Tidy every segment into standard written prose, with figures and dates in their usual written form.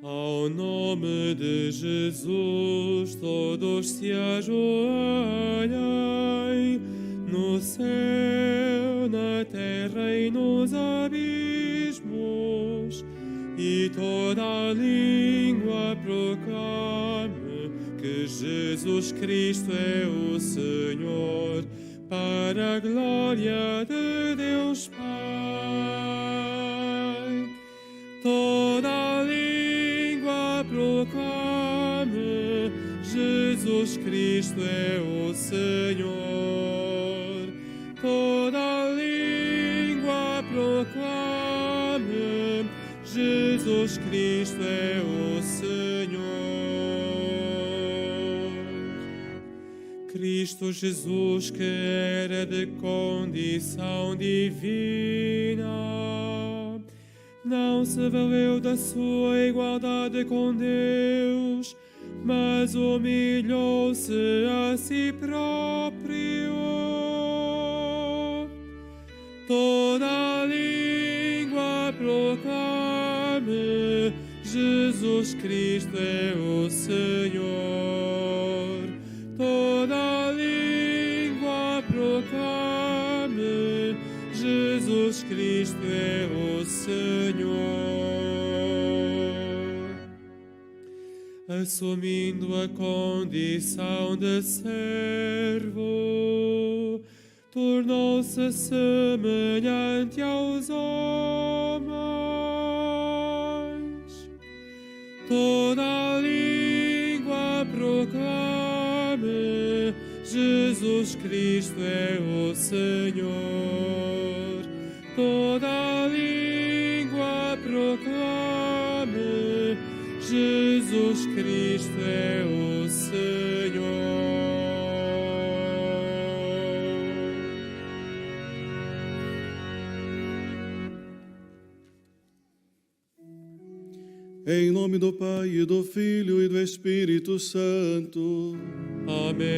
Ao nome de Jesus, todos se ajoelhem, no céu, na terra e nos abismos, e toda a língua proclame que Jesus Cristo é o Senhor, para a glória de Deus Pai. Toda a língua proclame, Jesus Cristo é o Senhor. Toda a língua proclame, Jesus Cristo é o Senhor. Cristo Jesus, que era de condição divina, não se valeu da sua igualdade com Deus, mas humilhou-se a si próprio. Toda a língua proclame, Jesus Cristo é o Senhor. Toda a língua proclame, Jesus Cristo é o Senhor. Assumindo a condição de servo, tornou-se semelhante aos homens. Toda a língua proclame, Jesus Cristo é o Senhor. Toda a língua proclame, Jesus Cristo é o Senhor. Em nome do Pai, e do Filho e do Espírito Santo. Amém.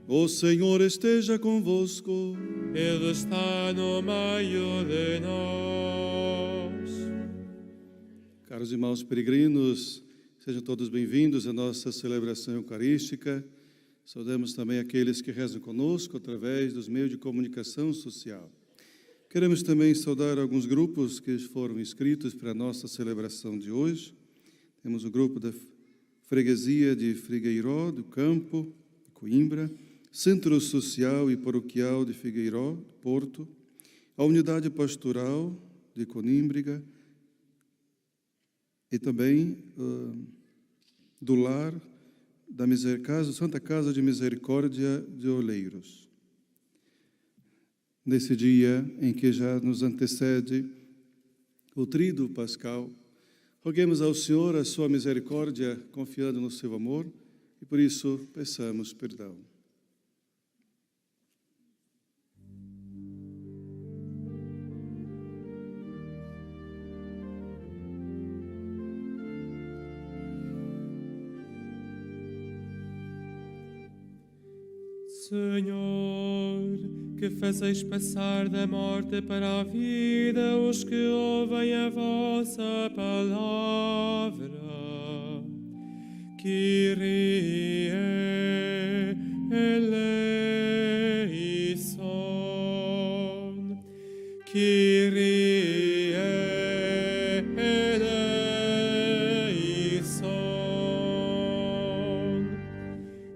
O Senhor esteja convosco. Ele está no meio de nós. Caros irmãos peregrinos, sejam todos bem-vindos à nossa celebração eucarística. Saudamos também aqueles que rezam conosco através dos meios de comunicação social. Queremos também saudar alguns grupos que foram inscritos para a nossa celebração de hoje. Temos o grupo da Freguesia de Figueiró, do Campo, de Coimbra, Centro Social e Paroquial de Figueiró, Porto, a Unidade Pastoral de Conímbriga e também do Lar da Santa Casa de Misericórdia de Oleiros. Nesse dia em que já nos antecede o tríduo pascal, roguemos ao Senhor a sua misericórdia, confiando no seu amor, e por isso peçamos perdão. Senhor, que fazeis passar da morte para a vida os que ouvem a vossa palavra. Kyrie eleison. Kyrie eleison.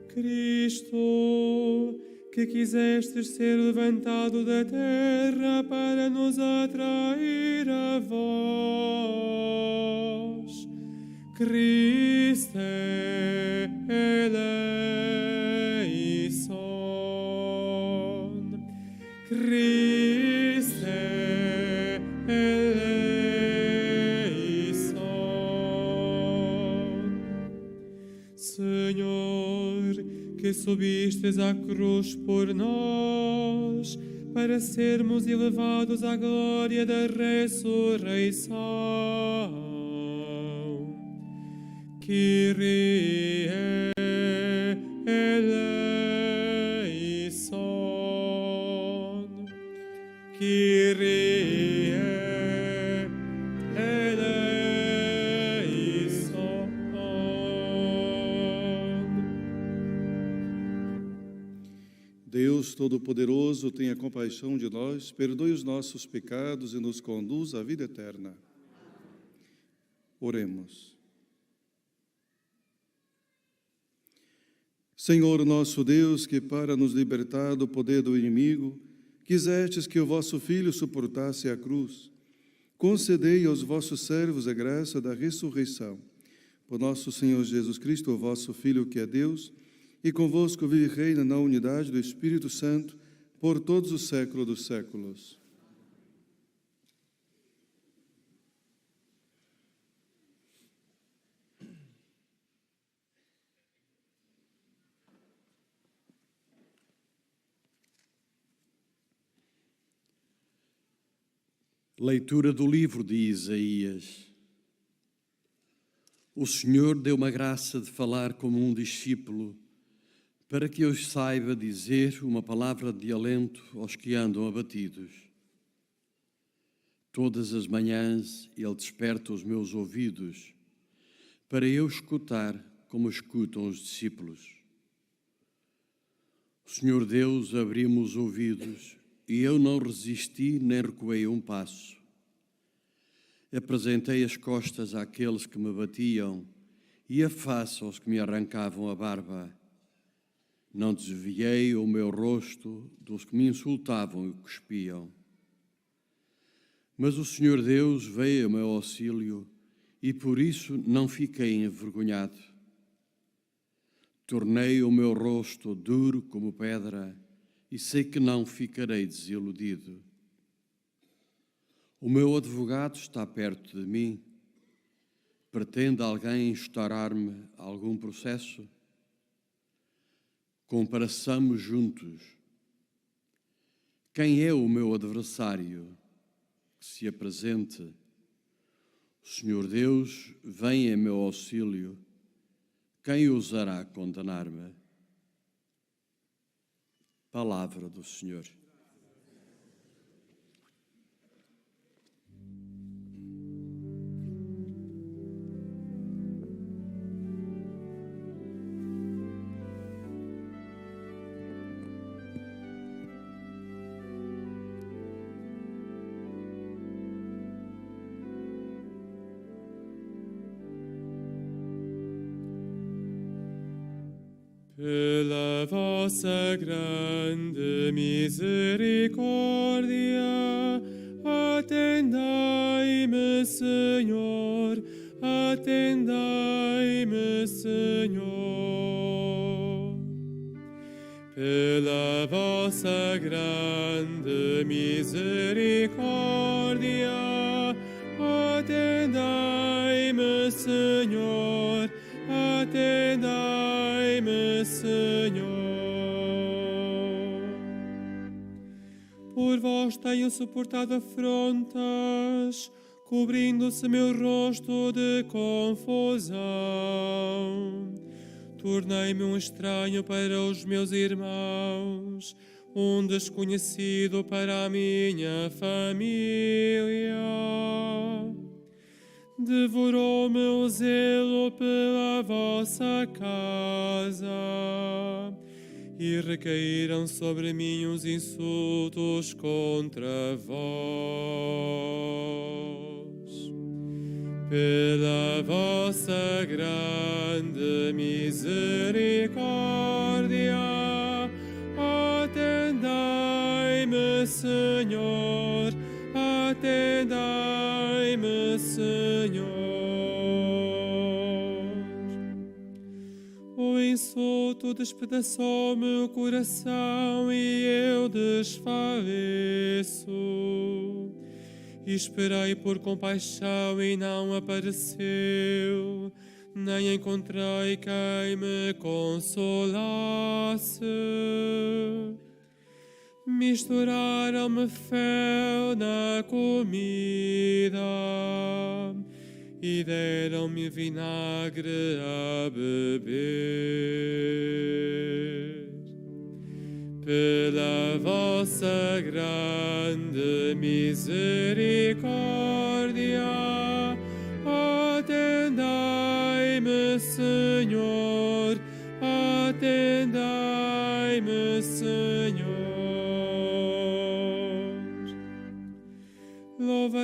Cristo, que quisestes ser levantado da terra para nos atrair a vós. Christe eleison. Christe eleison. Senhor, que subistes à cruz por nós, para sermos elevados à glória da ressurreição. Kyrie eleison. Kyrie eleison. Deus Todo-Poderoso, tenha compaixão de nós, perdoe os nossos pecados e nos conduza à vida eterna. Oremos. Senhor nosso Deus, que para nos libertar do poder do inimigo, quisestes que o vosso Filho suportasse a cruz, concedei aos vossos servos a graça da ressurreição. Por nosso Senhor Jesus Cristo, o vosso Filho, que é Deus, e convosco vive e reina na unidade do Espírito Santo, por todos os séculos dos séculos. Leitura do livro de Isaías. O Senhor deu-me a graça de falar como um discípulo, para que eu saiba dizer uma palavra de alento aos que andam abatidos. Todas as manhãs Ele desperta os meus ouvidos, para eu escutar como escutam os discípulos. O Senhor Deus abriu-me os ouvidos, e eu não resisti nem recuei um passo. Apresentei as costas àqueles que me batiam e a face aos que me arrancavam a barba. Não desviei o meu rosto dos que me insultavam e cuspiam. Mas o Senhor Deus veio ao meu auxílio e por isso não fiquei envergonhado. Tornei o meu rosto duro como pedra e sei que não ficarei desiludido. O meu advogado está perto de mim. Pretende alguém instaurar-me algum processo? Comparaçamos juntos. Quem é o meu adversário? Que se apresente. O Senhor Deus vem em meu auxílio. Quem ousará condenar-me? Palavra do Senhor. Pela vossa grande misericórdia, atendai-me, Senhor, atendai-me, Senhor. Pela vossa grande misericórdia, atendai-me, Senhor, atendai-me, Senhor. Por vós tenho suportado afrontas, cobrindo-se meu rosto de confusão. Tornei-me um estranho para os meus irmãos, um desconhecido para a minha família. Devorou-me o zelo pela vossa casa, e recaíram sobre mim os insultos contra vós. Pela vossa grande misericórdia, atendai-me, Senhor, atendai-me, Senhor. O insulto despedaçou-me o coração e eu desfaleço. Esperei por compaixão e não apareceu, nem encontrei quem me consolasse. Misturaram-me fel na comida e deram-me vinagre a beber. Pela vossa grande misericórdia, atendai-me, Senhor, atendai-me, Senhor.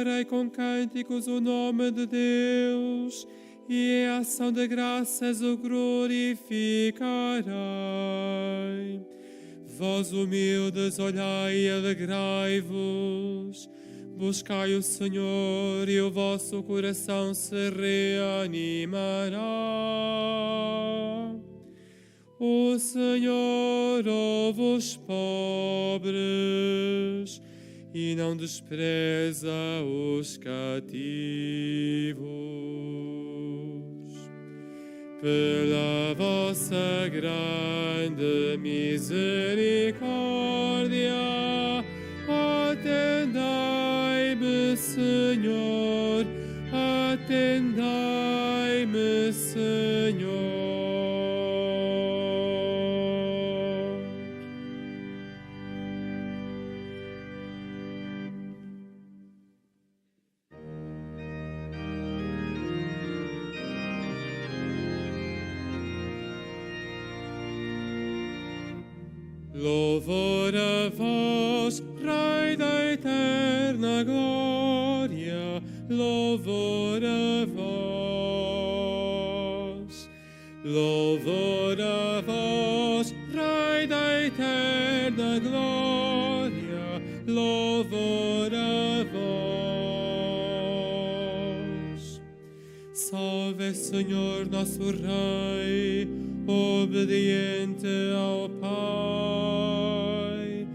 louvarei com cânticos o nome de Deus, e em ação de graças o glorificarei. Vós humildes, olhai e alegrai-vos, buscai o Senhor e o vosso coração se reanimará. O Senhor ouve os pobres e não despreza os cativos. Pela vossa grande misericórdia, atendai-me, Senhor, atendai-me, Senhor. Louvor a vós, Rei da eterna glória, louvor a vós. Louvor a vós, Rei da eterna glória, louvor a vós. Salve, Senhor, nosso Rei, obediente ao Pai,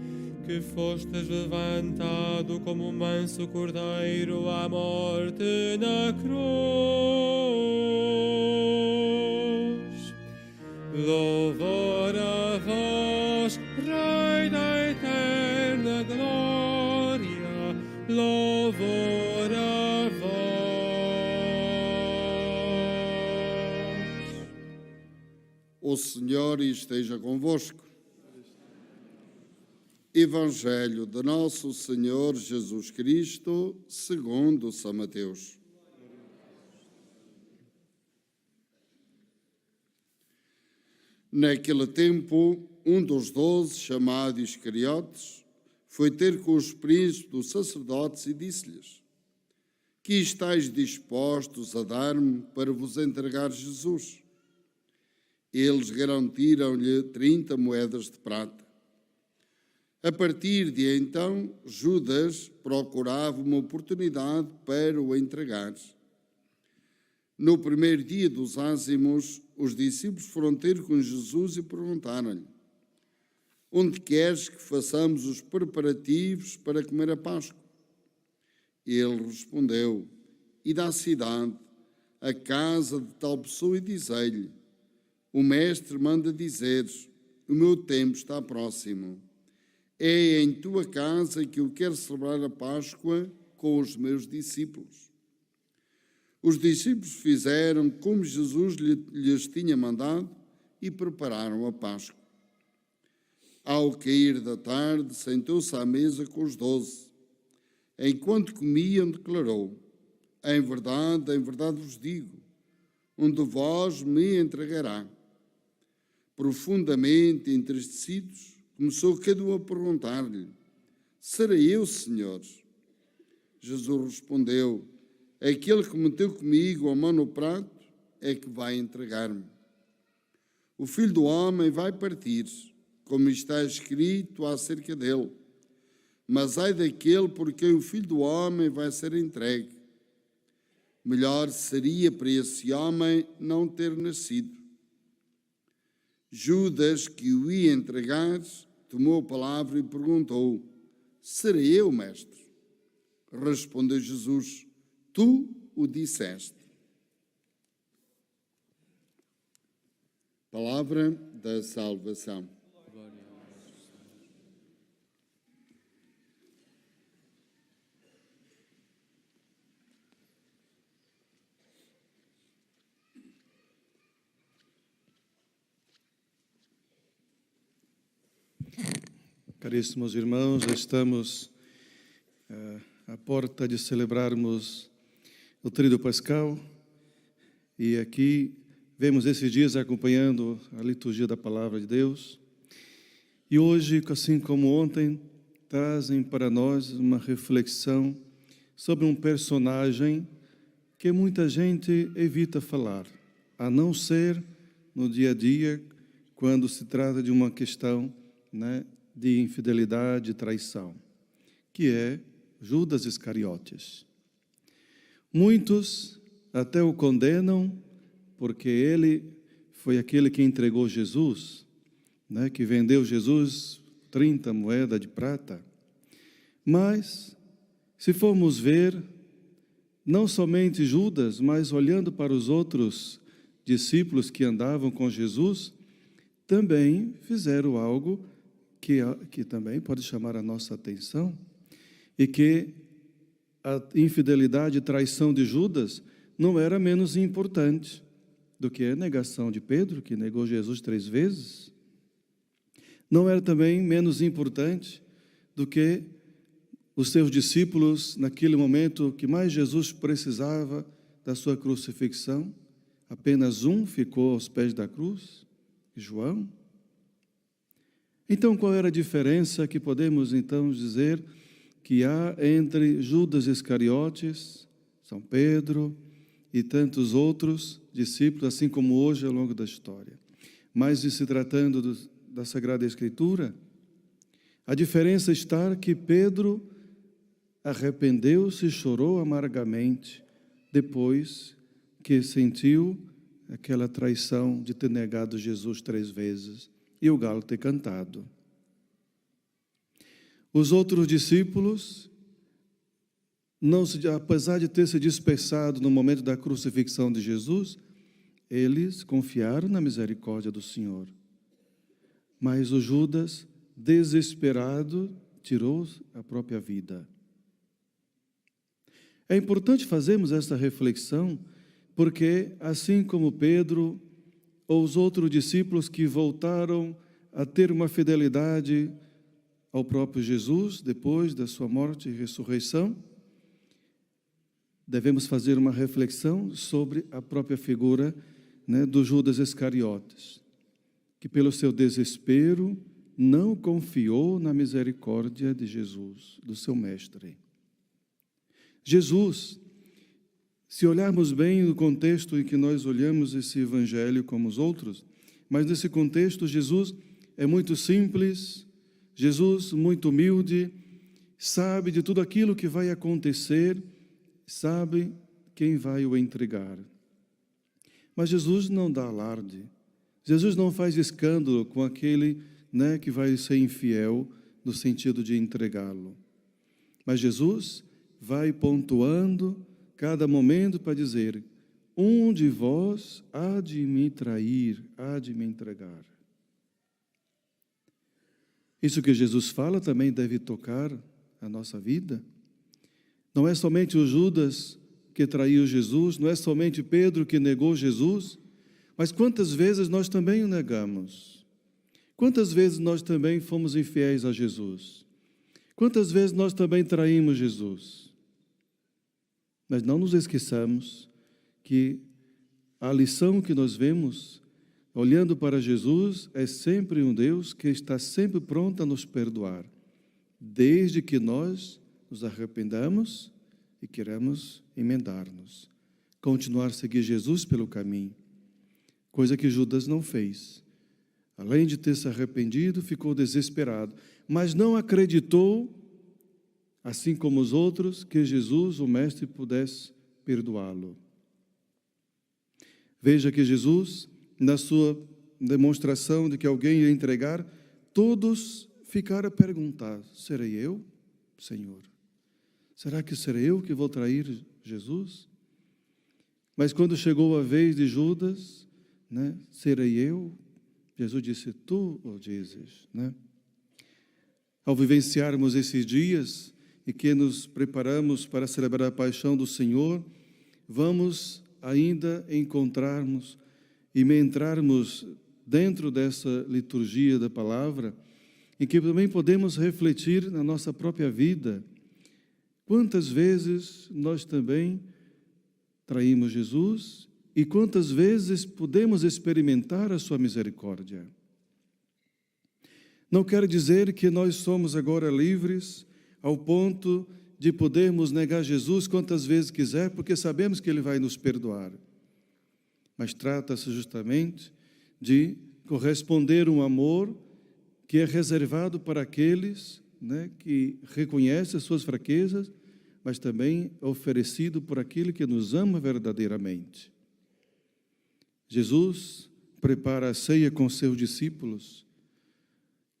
que fostes levantado como um manso cordeiro à morte na cruz. Louvor a vós, Rei da eterna glória, louvor a vós. O Senhor esteja convosco. Evangelho de Nosso Senhor Jesus Cristo, segundo São Mateus. Naquele tempo, um dos 12, chamado Iscariotes, foi ter com os príncipes dos sacerdotes e disse-lhes: que estáis dispostos a dar-me para vos entregar Jesus? Eles garantiram-lhe 30 moedas de prata. A partir de então, Judas procurava uma oportunidade para o entregar. No primeiro dia dos ázimos, os discípulos foram ter com Jesus e perguntaram-lhe: onde queres que façamos os preparativos para comer a Páscoa? Ele respondeu: ide à cidade, à casa de tal pessoa e dizei-lhe: o mestre manda dizer, o meu tempo está próximo. É em tua casa que eu quero celebrar a Páscoa com os meus discípulos. Os discípulos fizeram como Jesus lhes tinha mandado e prepararam a Páscoa. Ao cair da tarde, sentou-se à mesa com os 12. Enquanto comiam, declarou: em verdade vos digo, um de vós me entregará. Profundamente entristecidos, começou cada um a perguntar-lhe: serei eu, Senhor? Jesus respondeu: aquele que meteu comigo a mão no prato é que vai entregar-me. O Filho do Homem vai partir, como está escrito acerca dele. Mas ai daquele por quem o Filho do Homem vai ser entregue. Melhor seria para esse homem não ter nascido. Judas, que o ia entregar, tomou a palavra e perguntou: serei eu, mestre? Respondeu Jesus: tu o disseste. Palavra da salvação. Caríssimos irmãos, já estamos à porta de celebrarmos o Tríduo Pascal e aqui vemos esses dias acompanhando a liturgia da Palavra de Deus e hoje, assim como ontem, trazem para nós uma reflexão sobre um personagem que muita gente evita falar, a não ser no dia a dia, quando se trata de uma questão, né, de infidelidade e traição, que é Judas Iscariotes. Muitos até o condenam, porque ele foi aquele que entregou Jesus, né, que vendeu Jesus 30 moedas de prata. Mas, se formos ver, não somente Judas, mas olhando para os outros discípulos que andavam com Jesus, também fizeram algo que também pode chamar a nossa atenção, e que a infidelidade e traição de Judas não era menos importante do que a negação de Pedro, que negou Jesus 3 vezes. Não era também menos importante do que os seus discípulos, naquele momento que mais Jesus precisava da sua crucifixão. Apenas um ficou aos pés da cruz, João. Então, qual era a diferença que podemos então dizer que há entre Judas Iscariotes, São Pedro e tantos outros discípulos, assim como hoje ao longo da história? Mas, se tratando da Sagrada Escritura, a diferença está que Pedro arrependeu-se e chorou amargamente depois que sentiu aquela traição de ter negado Jesus 3 vezes e o galo ter cantado. Os outros discípulos, apesar de ter se dispersado no momento da crucifixão de Jesus, eles confiaram na misericórdia do Senhor. Mas o Judas, desesperado, tirou a própria vida. É importante fazermos esta reflexão, porque, assim como Pedro ou os outros discípulos que voltaram a ter uma fidelidade ao próprio Jesus, depois da sua morte e ressurreição, devemos fazer uma reflexão sobre a própria figura, né, do Judas Iscariotes, que pelo seu desespero não confiou na misericórdia de Jesus, do seu mestre. Jesus, se olharmos bem no contexto em que nós olhamos esse evangelho como os outros, mas nesse contexto Jesus é muito simples, Jesus muito humilde, sabe de tudo aquilo que vai acontecer, sabe quem vai o entregar. Mas Jesus não dá alarde, Jesus não faz escândalo com aquele, né, que vai ser infiel no sentido de entregá-lo. Mas Jesus vai pontuando cada momento para dizer: um de vós há de me trair, há de me entregar. Isso que Jesus fala também deve tocar a nossa vida. Não é somente o Judas que traiu Jesus, não é somente Pedro que negou Jesus, mas quantas vezes nós também o negamos? Quantas vezes nós também fomos infiéis a Jesus? Quantas vezes nós também traímos Jesus? Mas não nos esqueçamos que a lição que nós vemos, olhando para Jesus, é sempre um Deus que está sempre pronto a nos perdoar, desde que nós nos arrependamos e queremos emendar-nos, continuar a seguir Jesus pelo caminho, coisa que Judas não fez. Além de ter se arrependido, ficou desesperado, mas não acreditou, assim como os outros, que Jesus, o Mestre, pudesse perdoá-lo. Veja que Jesus, na sua demonstração de que alguém ia entregar, todos ficaram a perguntar: serei eu, Senhor? Será que serei eu que vou trair Jesus? Mas quando chegou a vez de Judas, né, serei eu? Jesus disse: tu o dizes, né? Ao vivenciarmos esses dias e que nos preparamos para celebrar a paixão do Senhor, vamos ainda encontrarmos e entrarmos dentro dessa liturgia da palavra, em que também podemos refletir na nossa própria vida. Quantas vezes nós também traímos Jesus e quantas vezes podemos experimentar a sua misericórdia? Não quero dizer que nós somos agora livres ao ponto de podermos negar Jesus quantas vezes quiser, porque sabemos que Ele vai nos perdoar. Mas trata-se justamente de corresponder um amor que é reservado para aqueles, né, que reconhecem as suas fraquezas, mas também oferecido por aquele que nos ama verdadeiramente. Jesus prepara a ceia com seus discípulos,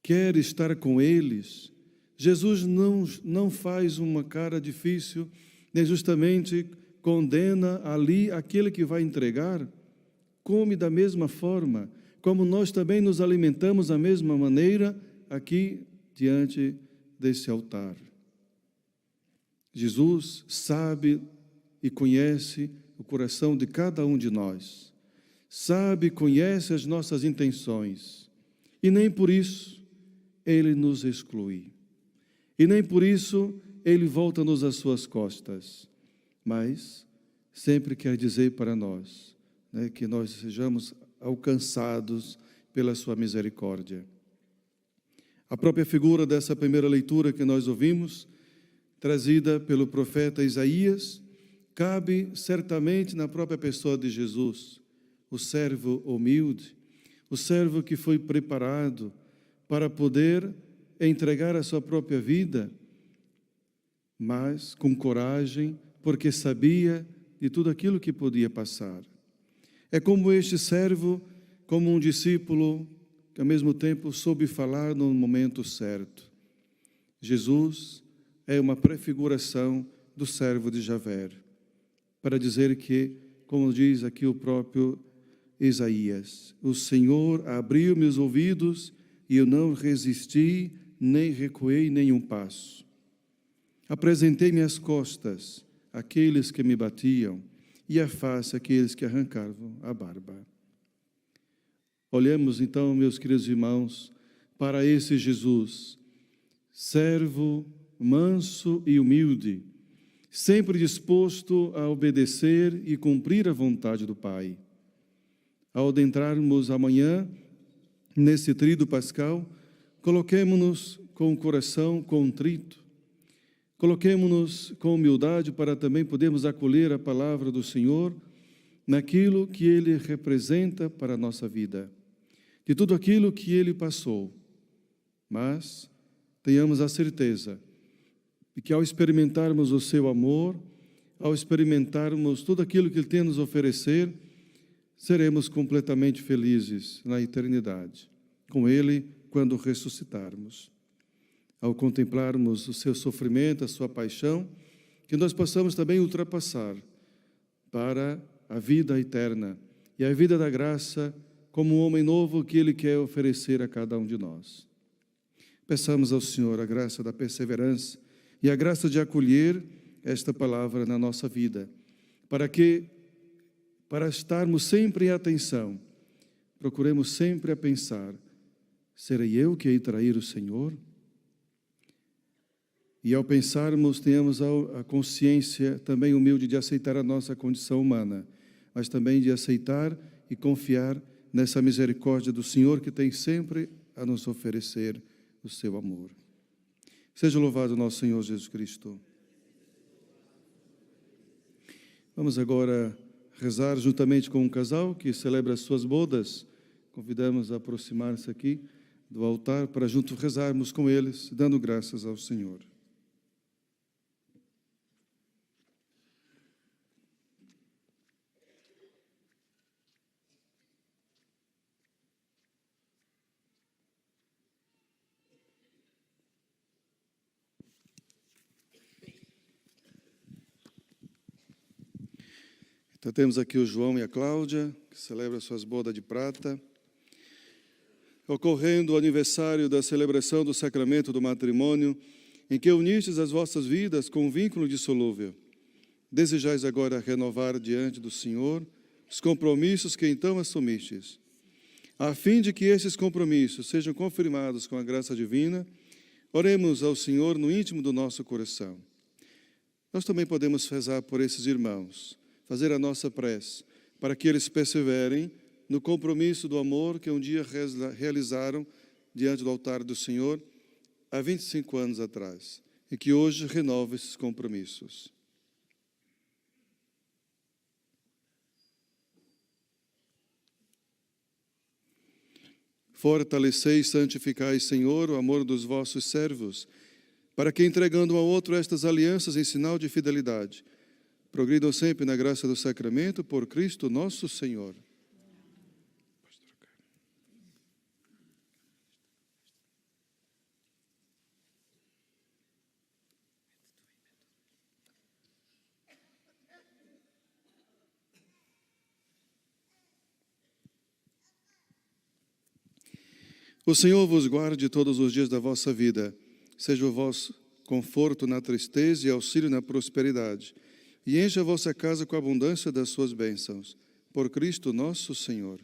quer estar com eles. Jesus não faz uma cara difícil, nem justamente condena ali aquele que vai entregar. Come da mesma forma, como nós também nos alimentamos da mesma maneira aqui diante desse altar. Jesus sabe e conhece o coração de cada um de nós, sabe e conhece as nossas intenções, e nem por isso Ele nos exclui, e nem por isso Ele volta-nos às suas costas, mas sempre quer dizer para nós, né, que nós sejamos alcançados pela sua misericórdia. A própria figura dessa primeira leitura que nós ouvimos, trazida pelo profeta Isaías, cabe certamente na própria pessoa de Jesus, o servo humilde, o servo que foi preparado para poder entregar a sua própria vida, mas com coragem, porque sabia de tudo aquilo que podia passar. É como este servo, como um discípulo, que ao mesmo tempo soube falar no momento certo. Jesus é uma prefiguração do servo de Javé, para dizer que, como diz aqui o próprio Isaías, o Senhor abriu meus ouvidos e eu não resisti, nem recuei nenhum passo. Apresentei minhas costas àqueles que me batiam e a face àqueles que arrancavam a barba. Olhemos então, meus queridos irmãos, para esse Jesus, servo, manso e humilde, sempre disposto a obedecer e cumprir a vontade do Pai. Ao adentrarmos amanhã nesse tríduo pascal, coloquemo-nos com o coração contrito, coloquemo-nos com humildade para também podermos acolher a palavra do Senhor naquilo que Ele representa para a nossa vida, de tudo aquilo que Ele passou. Mas tenhamos a certeza de que ao experimentarmos o seu amor, ao experimentarmos tudo aquilo que Ele tem a nos oferecer, seremos completamente felizes na eternidade, com Ele quando ressuscitarmos. Ao contemplarmos o seu sofrimento, a sua paixão, que nós possamos também ultrapassar para a vida eterna e a vida da graça como um homem novo que Ele quer oferecer a cada um de nós. Peçamos ao Senhor a graça da perseverança e a graça de acolher esta palavra na nossa vida, para estarmos sempre em atenção, procuremos sempre a pensar, serei eu que hei trair o Senhor? E ao pensarmos, tenhamos a consciência também humilde de aceitar a nossa condição humana, mas também de aceitar e confiar nessa misericórdia do Senhor que tem sempre a nos oferecer o seu amor. Seja louvado nosso Senhor Jesus Cristo. Vamos agora rezar juntamente com um casal que celebra as suas bodas. Convidamos a aproximar-se aqui do altar para juntos rezarmos com eles, dando graças ao Senhor. Então temos aqui o João e a Cláudia, que celebram suas bodas de prata. Ocorrendo o aniversário da celebração do sacramento do matrimônio, em que unistes as vossas vidas com um vínculo dissolúvel, desejais agora renovar diante do Senhor os compromissos que então assumistes. A fim de que esses compromissos sejam confirmados com a graça divina, oremos ao Senhor no íntimo do nosso coração. Nós também podemos rezar por esses irmãos, fazer a nossa prece, para que eles perseverem no compromisso do amor que um dia realizaram diante do altar do Senhor, há 25 anos atrás. e que hoje renova esses compromissos. Fortalecei e santificai, Senhor, o amor dos vossos servos, para que, entregando um ao outro estas alianças em sinal de fidelidade, progridam sempre na graça do sacramento, por Cristo nosso Senhor. O Senhor vos guarde todos os dias da vossa vida, seja o vosso conforto na tristeza e auxílio na prosperidade, e encha a vossa casa com a abundância das suas bênçãos, por Cristo nosso Senhor.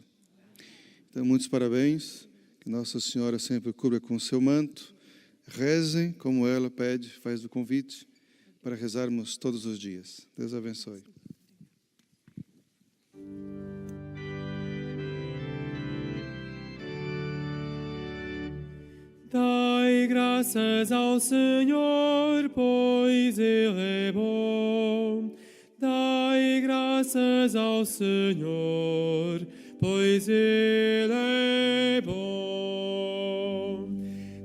Então, muitos parabéns, que Nossa Senhora sempre cubra com o seu manto. Rezem como ela pede, faz o convite para rezarmos todos os dias. Deus abençoe. Dai graças ao Senhor, pois Ele é bom. Dai graças ao Senhor, pois Ele é bom.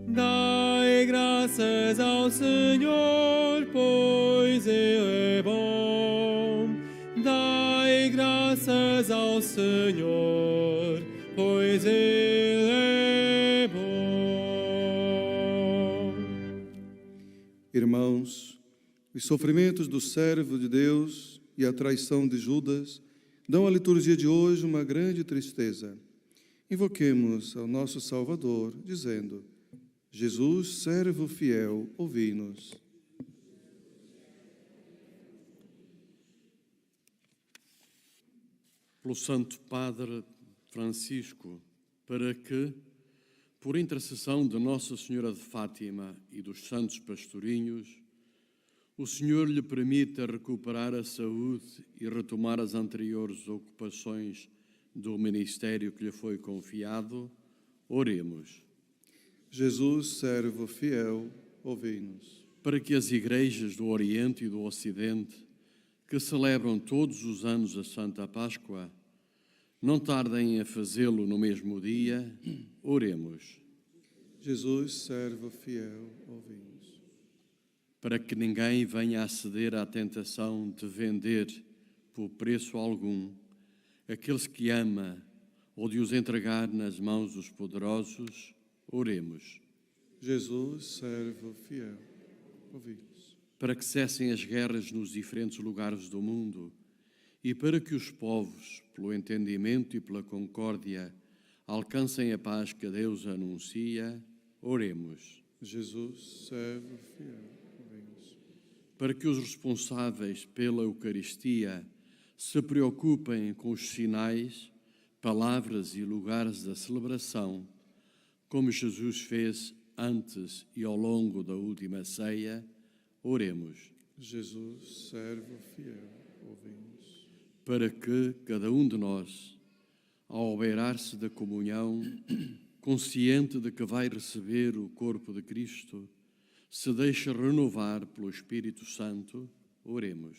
Dai graças ao Senhor, pois Ele é bom. Dai graças ao Senhor, pois Ele é bom. Irmãos, os sofrimentos do servo de Deus e a traição de Judas dão à liturgia de hoje uma grande tristeza. Invoquemos ao nosso Salvador, dizendo: Jesus, servo fiel, ouvi-nos. Pelo Santo Padre Francisco, para que, por intercessão de Nossa Senhora de Fátima e dos santos pastorinhos, o Senhor lhe permita recuperar a saúde e retomar as anteriores ocupações do ministério que lhe foi confiado, oremos. Jesus, servo fiel, ouvi-nos. Para que as igrejas do Oriente e do Ocidente, que celebram todos os anos a Santa Páscoa, não tardem a fazê-lo no mesmo dia, oremos. Jesus, servo fiel, ouvi-nos. Para que ninguém venha a ceder à tentação de vender, por preço algum, aqueles que ama ou de os entregar nas mãos dos poderosos, oremos. Jesus, servo fiel, ouvi-nos. Para que cessem as guerras nos diferentes lugares do mundo e para que os povos, pelo entendimento e pela concórdia, alcancem a paz que Deus anuncia, oremos. Jesus, servo fiel, ouvi-nos. Para que os responsáveis pela Eucaristia se preocupem com os sinais, palavras e lugares da celebração, como Jesus fez antes e ao longo da última ceia, oremos. Jesus, servo fiel, ouvi-nos. Para que cada um de nós, ao beirar-se da comunhão, consciente de que vai receber o corpo de Cristo, se deixe renovar pelo Espírito Santo, oremos.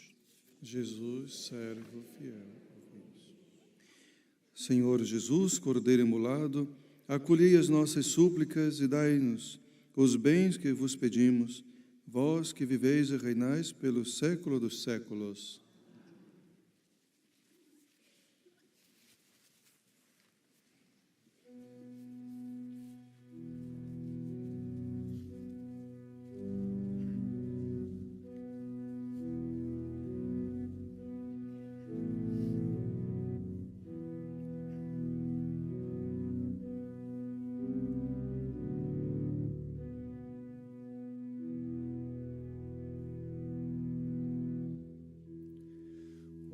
Jesus, servo fiel, ouvi-nos. Senhor Jesus, Cordeiro imolado, acolhei as nossas súplicas e dai-nos os bens que vos pedimos, vós que viveis e reinais pelo século dos séculos.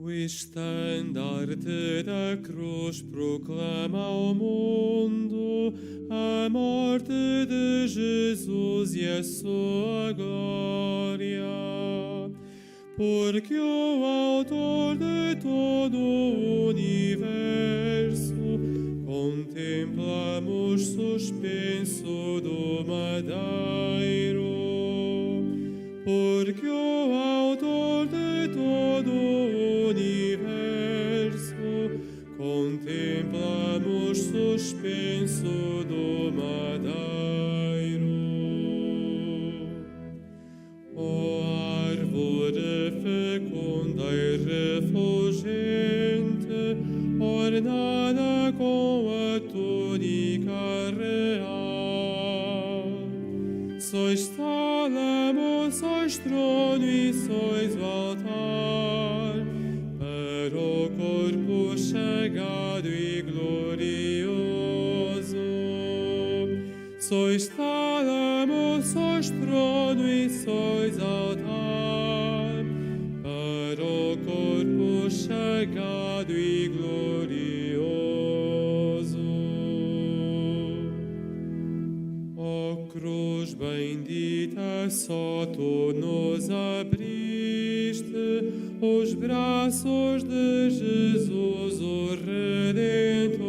O estandarte da cruz proclama ao mundo a morte de Jesus e a sua glória. Porque o autor de todo o universo contemplamos suspenso do madeiro. refulgente, ornada com a túnica real. Sois tálamo, sois trono e sois o altar, para o corpo chegado e glorioso. Sois tálamo, sois trono e sois altar, para o corpo chegado e glorioso. Ó cruz bendita, só tu nos abriste os braços de Jesus, o Redentor.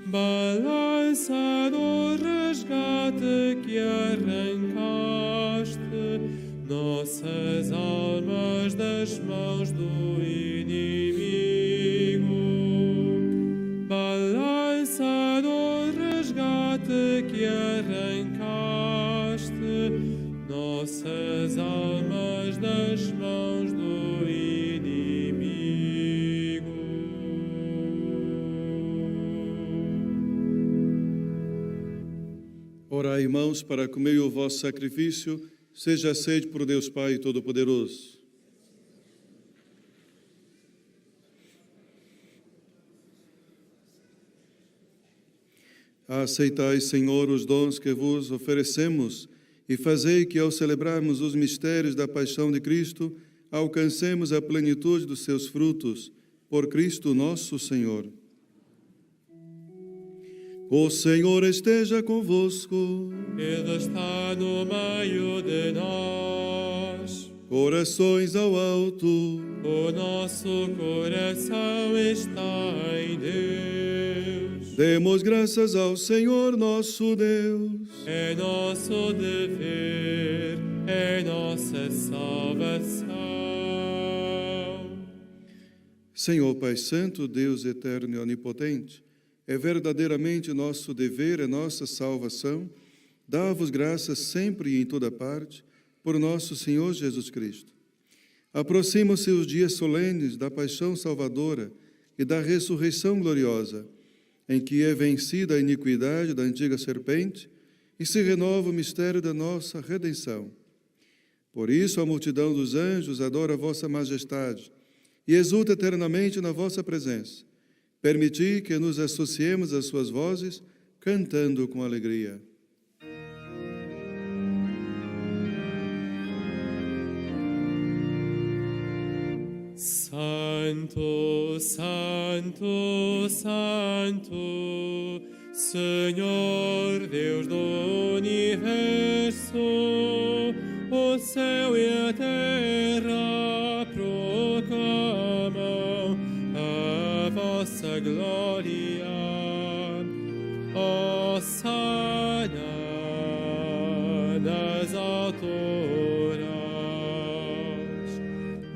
Balança do resgate que arrancaste nossas almas das mãos do inimigo. Balança do resgate que arrancaste nossas almas das mãos do inimigo. Orai, irmãos, para que o meio do vosso sacrifício seja aceito por Deus Pai Todo-Poderoso. Aceitai, Senhor, os dons que vos oferecemos e fazei que, ao celebrarmos os mistérios da paixão de Cristo, alcancemos a plenitude dos seus frutos. Por Cristo nosso Senhor. O Senhor esteja convosco. Ele está no meio de nós. Corações ao alto. O nosso coração está em Deus. Demos graças ao Senhor nosso Deus. É nosso dever, é nossa salvação. Senhor Pai Santo, Deus eterno e onipotente, é verdadeiramente nosso dever, é nossa salvação, dar-vos graças sempre e em toda parte, por nosso Senhor Jesus Cristo. Aproximam-se os dias solenes da paixão salvadora e da ressurreição gloriosa, em que é vencida a iniquidade da antiga serpente e se renova o mistério da nossa redenção. Por isso a multidão dos anjos adora a vossa majestade e exulta eternamente na vossa presença. Permiti que nos associemos às suas vozes, cantando com alegria. Santo, Santo, Santo, Senhor Deus do universo, o céu e a terra proclamam a vossa glória. Hosana nas alturas.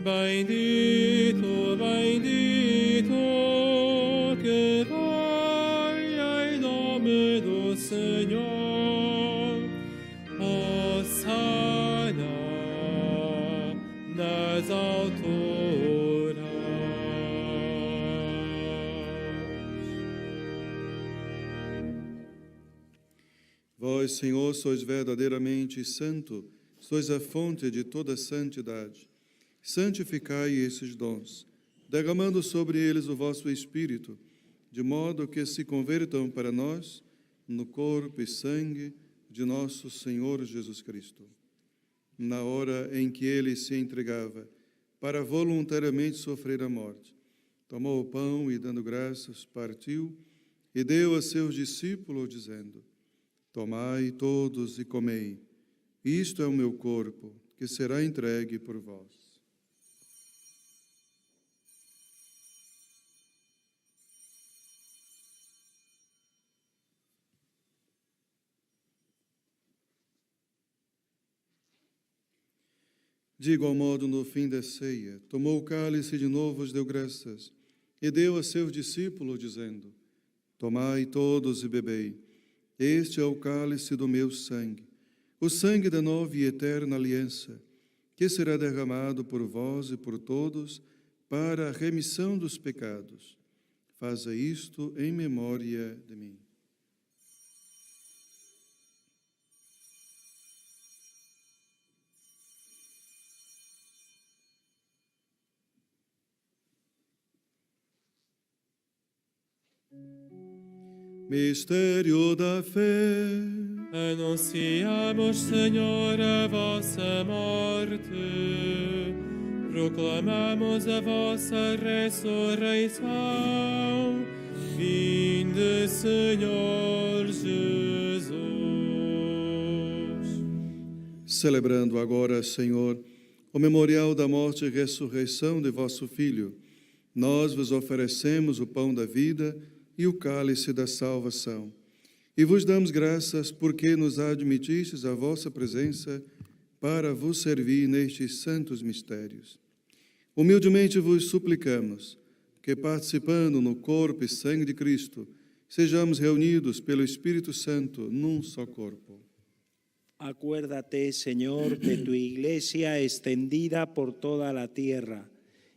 Bendito, bendito, que vai em nome do Senhor. Hosana nas alturas. Vós, Senhor, sois verdadeiramente santo, sois a fonte de toda santidade. Santificai esses dons, derramando sobre eles o vosso Espírito, de modo que se convertam para nós no corpo e sangue de nosso Senhor Jesus Cristo. Na hora em que ele se entregava para voluntariamente sofrer a morte, tomou o pão e, dando graças, partiu e deu a seus discípulos, dizendo: Tomai todos e comei, isto é o meu corpo, que será entregue por vós. De igual modo, no fim da ceia, tomou o cálice de novo, os deu graças, e deu a seus discípulos, dizendo: Tomai todos e bebei, este é o cálice do meu sangue, o sangue da nova e eterna aliança, que será derramado por vós e por todos para a remissão dos pecados. Faza isto em memória de mim. Mistério da fé. Anunciamos, Senhor, a vossa morte, proclamamos a vossa ressurreição. Vinde, Senhor Jesus. Celebrando agora, Senhor, o memorial da morte e ressurreição de vosso Filho, nós vos oferecemos o pão da vida e o cálice da salvação. E vos damos graças porque nos admitistes a vossa presença para vos servir nestes santos mistérios. Humildemente vos suplicamos que, participando no corpo e sangue de Cristo, sejamos reunidos pelo Espírito Santo num só corpo. Acuérdate, Señor, de tu Iglesia extendida por toda la tierra,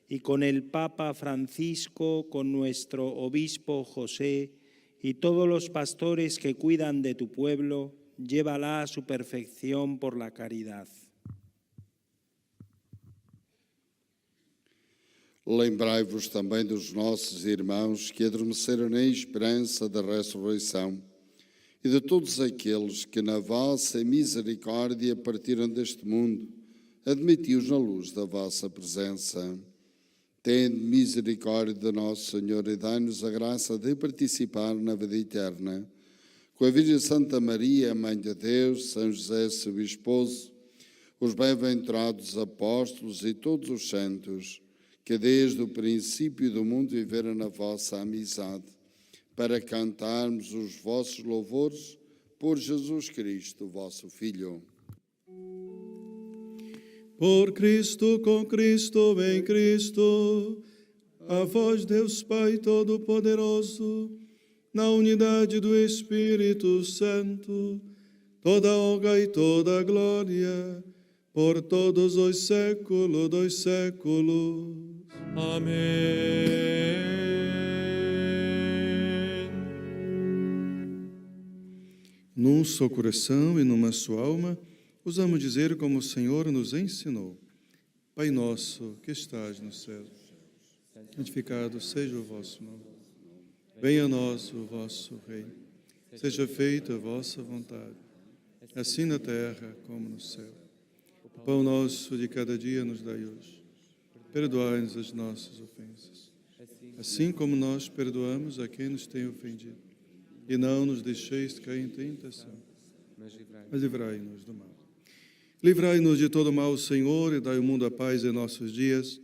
y con el Papa Francisco, con nuestro obispo José, y todos los pastores que cuidan de tu pueblo, llévala a su perfección por la caridad. Lembrai-vos também dos nossos irmãos que adormeceram na esperança da ressurreição e de todos aqueles que na vossa misericórdia partiram deste mundo, admiti-os na luz da vossa presença. Tende misericórdia de nosso Senhor e dai-nos a graça de participar na vida eterna. Com a Virgem Santa Maria, Mãe de Deus, São José, seu esposo, os bem-aventurados apóstolos e todos os santos, que desde o princípio do mundo viveram na vossa amizade, para cantarmos os vossos louvores por Jesus Cristo, vosso Filho. Por Cristo, com Cristo, em Cristo, a vós, Deus Pai Todo-Poderoso, na unidade do Espírito Santo, toda honra e toda glória, por todos os séculos dos séculos. Amém. Num só coração e numa só alma, usamos dizer como o Senhor nos ensinou. Pai nosso, que estás no céu, santificado seja o vosso nome. Venha a nós o vosso reino. Seja feita a vossa vontade, assim na terra como no céu. O pão nosso de cada dia nos dai hoje. Perdoai-nos as nossas ofensas, assim como nós perdoamos a quem nos tem ofendido. E não nos deixeis cair em tentação, mas livrai-nos do mal. Livrai-nos de todo mal, Senhor, e dai ao mundo a paz em nossos dias,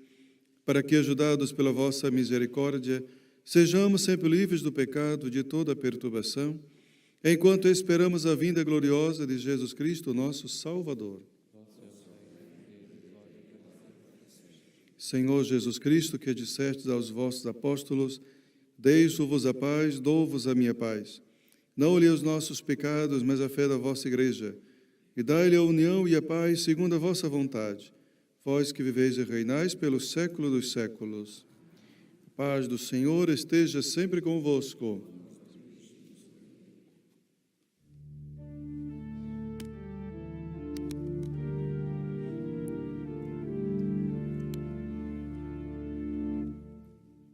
para que, ajudados pela vossa misericórdia, sejamos sempre livres do pecado e de toda perturbação, enquanto esperamos a vinda gloriosa de Jesus Cristo, nosso Salvador. Senhor Jesus Cristo, que dissestes aos vossos apóstolos, deixo-vos a paz, dou-vos a minha paz. Não olhei os nossos pecados, mas a fé da vossa igreja, e dai-lhe a união e a paz segundo a vossa vontade, vós que viveis e reinais pelos séculos dos séculos. A paz do Senhor esteja sempre convosco.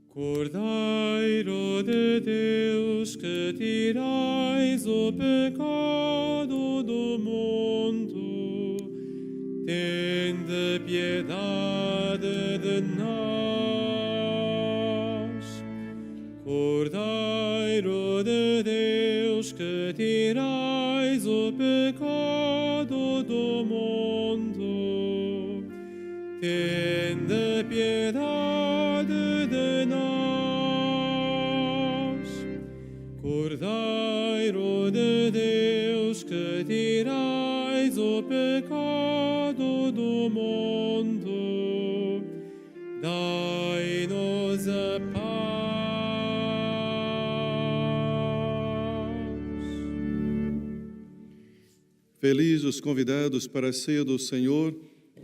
Cordeiro de Deus, que tirais o pecado do mundo, tende piedade de nós. Cordeiro de Deus, que tirais o pecado do mundo, tende piedade de nós. Cordeiro de Deus, que tirais o pecado do mundo, dai-nos a paz. Felizes os convidados para a ceia do Senhor.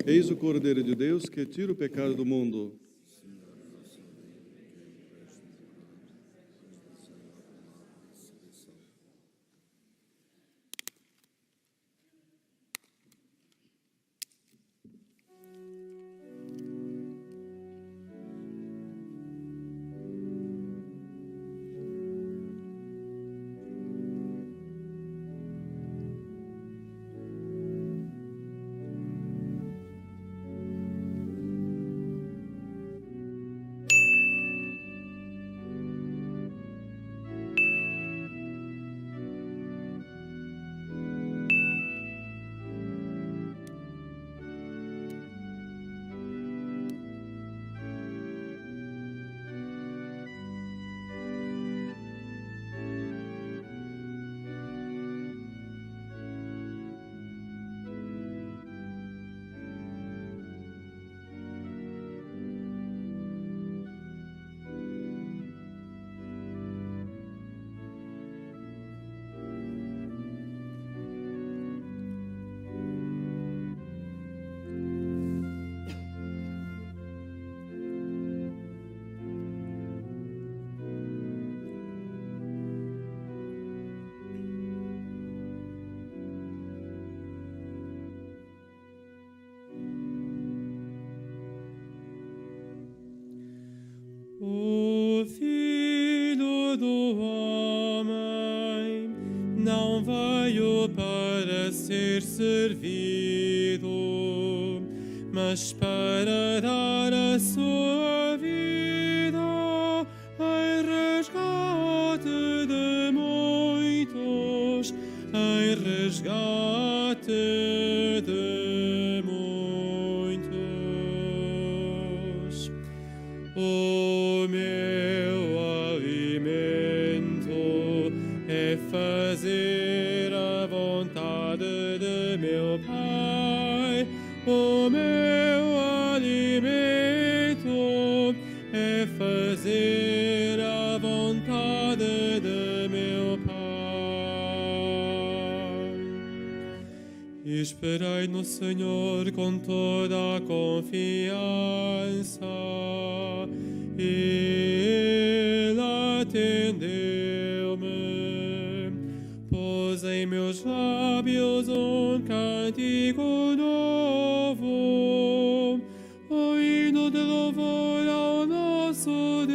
Eis o Cordeiro de Deus que tira o pecado do mundo. O Filho do Homem não veio para ser servido, mas para dar a sua vida em resgate de muitos, em resgate de muitos. O meu alimento é fazer a vontade de meu Pai. O meu alimento é fazer a vontade de meu Pai. Esperei no Senhor com toda a confiança. Ele atendeu-me, pôs em meus lábios um cântico novo, o hino de louvor ao nosso Deus.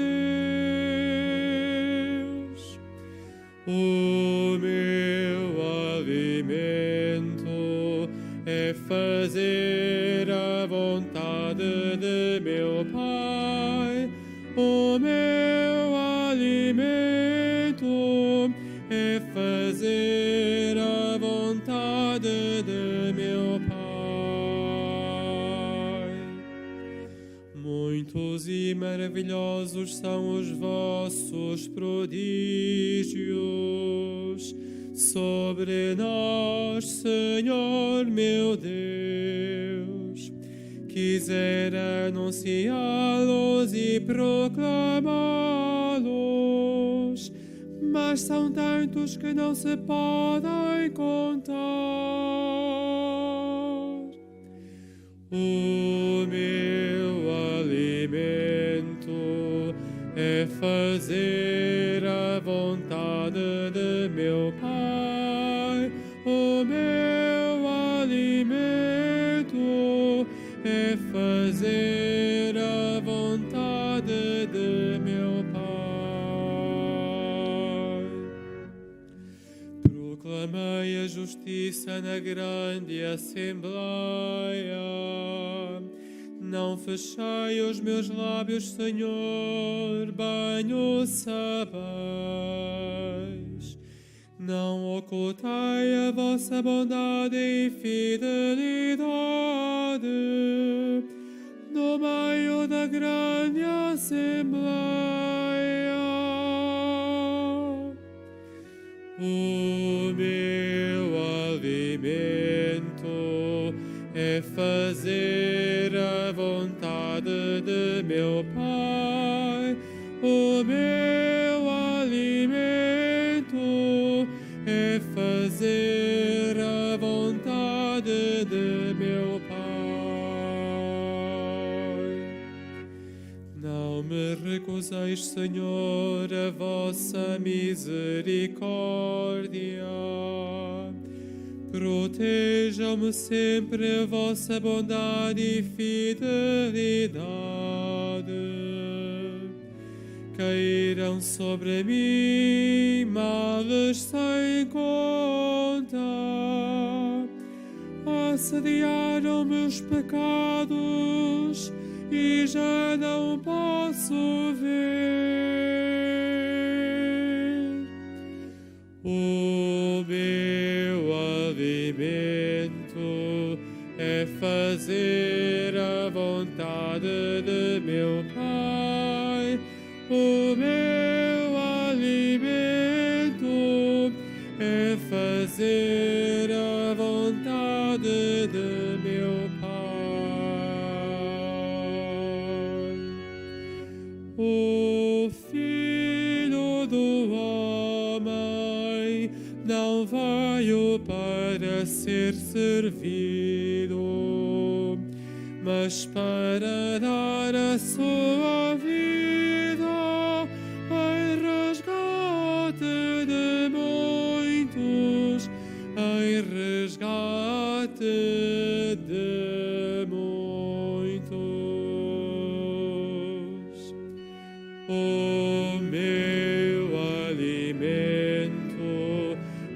O meu alimento é fazer a vontade de meu Pai. O meu alimento é fazer a vontade de meu Pai. Muitos e maravilhosos são os vossos prodígios sobre nós, Senhor meu Deus. Quisera anunciá-los e proclamá-los, mas são tantos que não se podem contar. O meu alimento é fazer a vontade de meu Pai. O meu alimento é fazer a vontade de meu Pai. Proclamei a justiça na grande assembleia. Não fechei os meus lábios, Senhor, bem o sabeis. Não ocultei a vossa bondade e fidelidade no meio da grande assembleia. O meu alimento é fazer a vontade de meu Pai. O meu alimento é fazer a vontade de meu Pai. Não me recuseis, Senhor, a vossa misericórdia. Protejam-me sempre a vossa bondade e fidelidade. Caíram sobre mim males sem conta. Assediaram-me os pecados e já não posso ver. O meu alimento é fazer a vontade de meu Pai. O meu alimento é fazer a vontade de meu Pai. O Filho do Homem não veio para ser servido, mas para dar a sua vida em resgate de muitos, em resgate de muitos. O meu alimento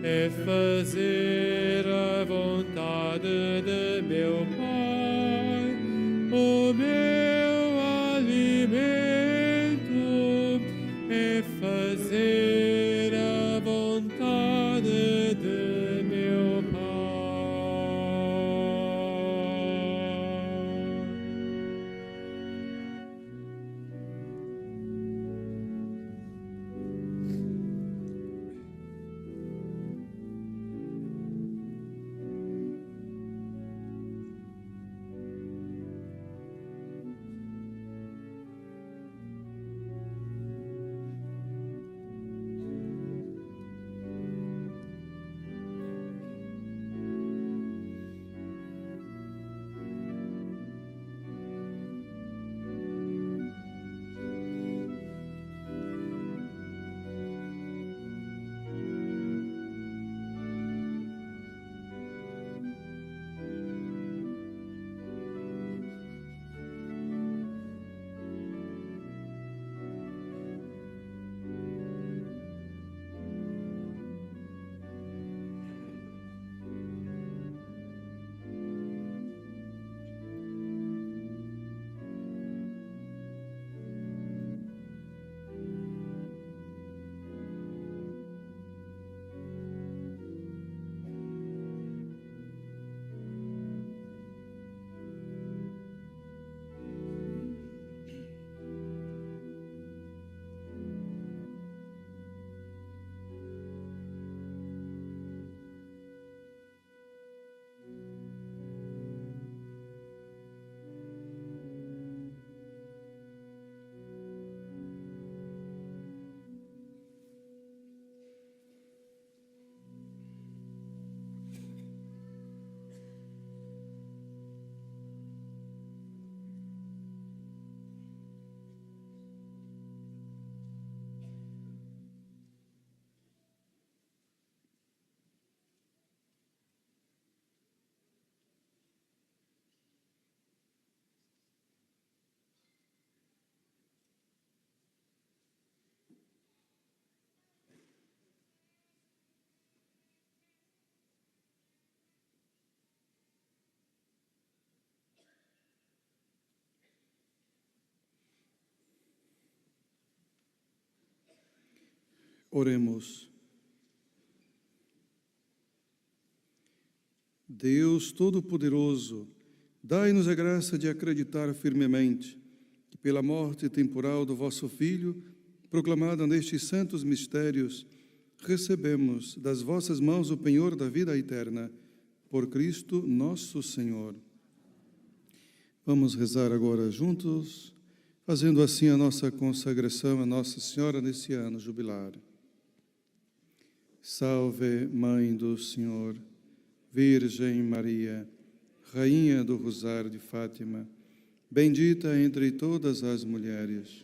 é fazer a vontade de meu Pai. O meu alimento é fazer a vontade de meu Pai. Oremos. Deus Todo-Poderoso, dai-nos a graça de acreditar firmemente que pela morte temporal do vosso Filho, proclamada nestes santos mistérios, recebemos das vossas mãos o penhor da vida eterna, por Cristo nosso Senhor. Vamos rezar agora juntos, fazendo assim a nossa consagração a Nossa Senhora nesse ano jubilar. Salve, Mãe do Senhor, Virgem Maria, Rainha do Rosário de Fátima, bendita entre todas as mulheres.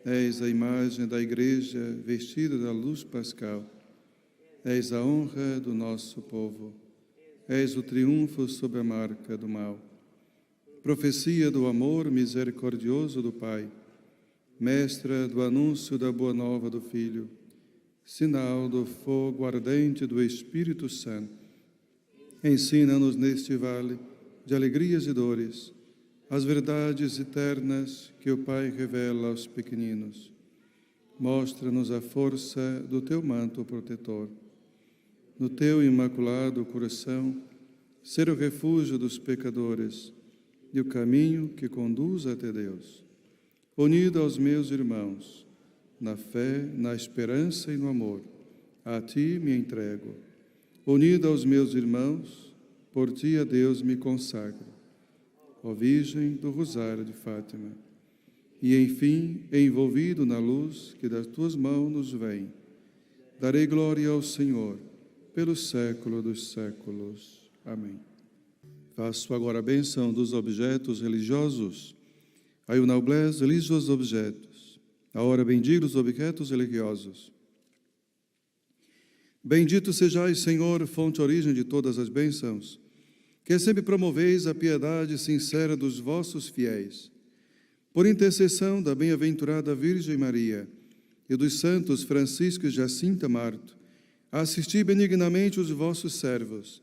És a imagem da Igreja vestida da luz pascal. És a honra do nosso povo. És o triunfo sob a marca do mal. Profecia do amor misericordioso do Pai. Mestra do anúncio da boa nova do Filho. Sinal do fogo ardente do Espírito Santo. Ensina-nos neste vale de alegrias e dores as verdades eternas que o Pai revela aos pequeninos. Mostra-nos a força do teu manto protetor. No teu imaculado coração, ser o refúgio dos pecadores e o caminho que conduz até Deus. Unido aos meus irmãos, na fé, na esperança e no amor, a ti me entrego. Unido aos meus irmãos, por ti a Deus me consagro. Ó Virgem do Rosário de Fátima. E, enfim, envolvido na luz que das tuas mãos nos vem, darei glória ao Senhor, pelo século dos séculos. Amém. Faço agora a bênção dos objetos religiosos. Aí o noblesse religiosos objetos. Agora bendigo os objetos religiosos. Bendito sejais, Senhor, fonte e origem de todas as bênçãos, que sempre promoveis a piedade sincera dos vossos fiéis. por intercessão da bem-aventurada Virgem Maria e dos santos Francisco e Jacinta Marto, assisti benignamente os vossos servos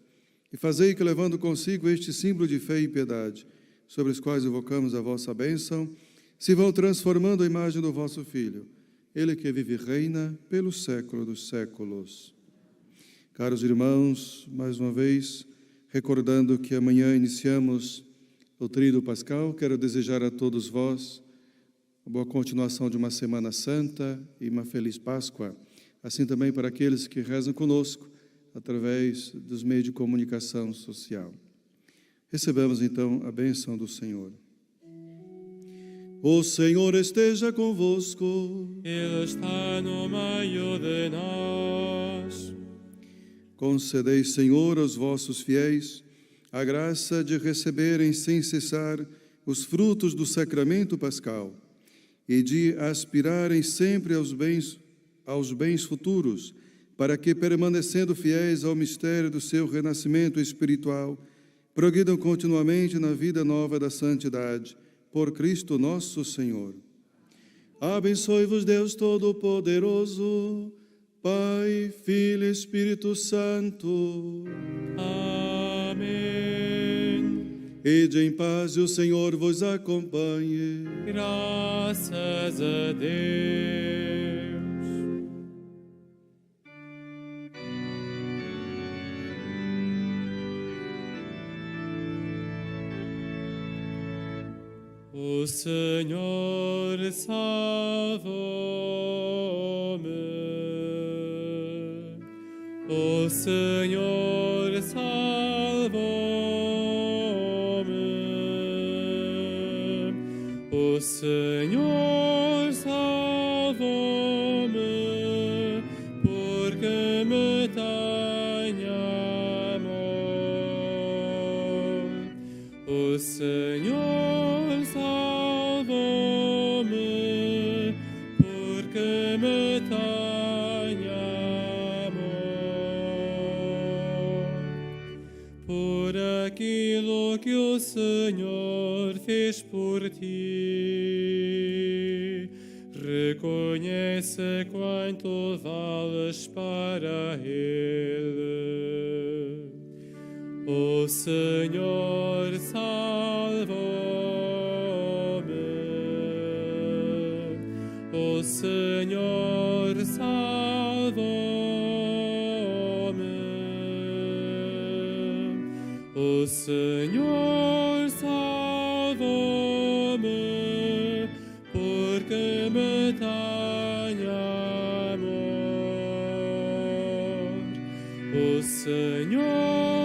e fazei que, levando consigo este símbolo de fé e piedade, sobre os quais invocamos a vossa bênção, se vão transformando a imagem do vosso Filho, Ele que vive e reina pelos séculos dos séculos. Caros irmãos, mais uma vez, recordando que amanhã iniciamos o Tríduo Pascal, quero desejar a todos vós uma boa continuação de uma Semana Santa e uma feliz Páscoa, assim também para aqueles que rezam conosco através dos meios de comunicação social. Recebamos então a bênção do Senhor. O Senhor esteja convosco. Ele está no meio de nós. Concedei, Senhor, aos vossos fiéis a graça de receberem sem cessar os frutos do sacramento pascal e de aspirarem sempre aos bens futuros, para que, permanecendo fiéis ao mistério do seu renascimento espiritual, progridam continuamente na vida nova da santidade, por Cristo nosso Senhor. Abençoe-vos Deus Todo-Poderoso, Pai, Filho e Espírito Santo. Amém. Ide em paz e o Senhor vos acompanhe. Graças a Deus. O Senhor salvou-me. O Senhor salvou-me. O Senhor salvou-me, porque me tem amor. O Senhor salvou-me, porque me tem amor. Por aquilo que o Senhor fez por ti, reconhece quanto vales para Ele. O Senhor salvou-me. O Senhor salvou-me. O Senhor salvou-me, porque me tem amor. O Senhor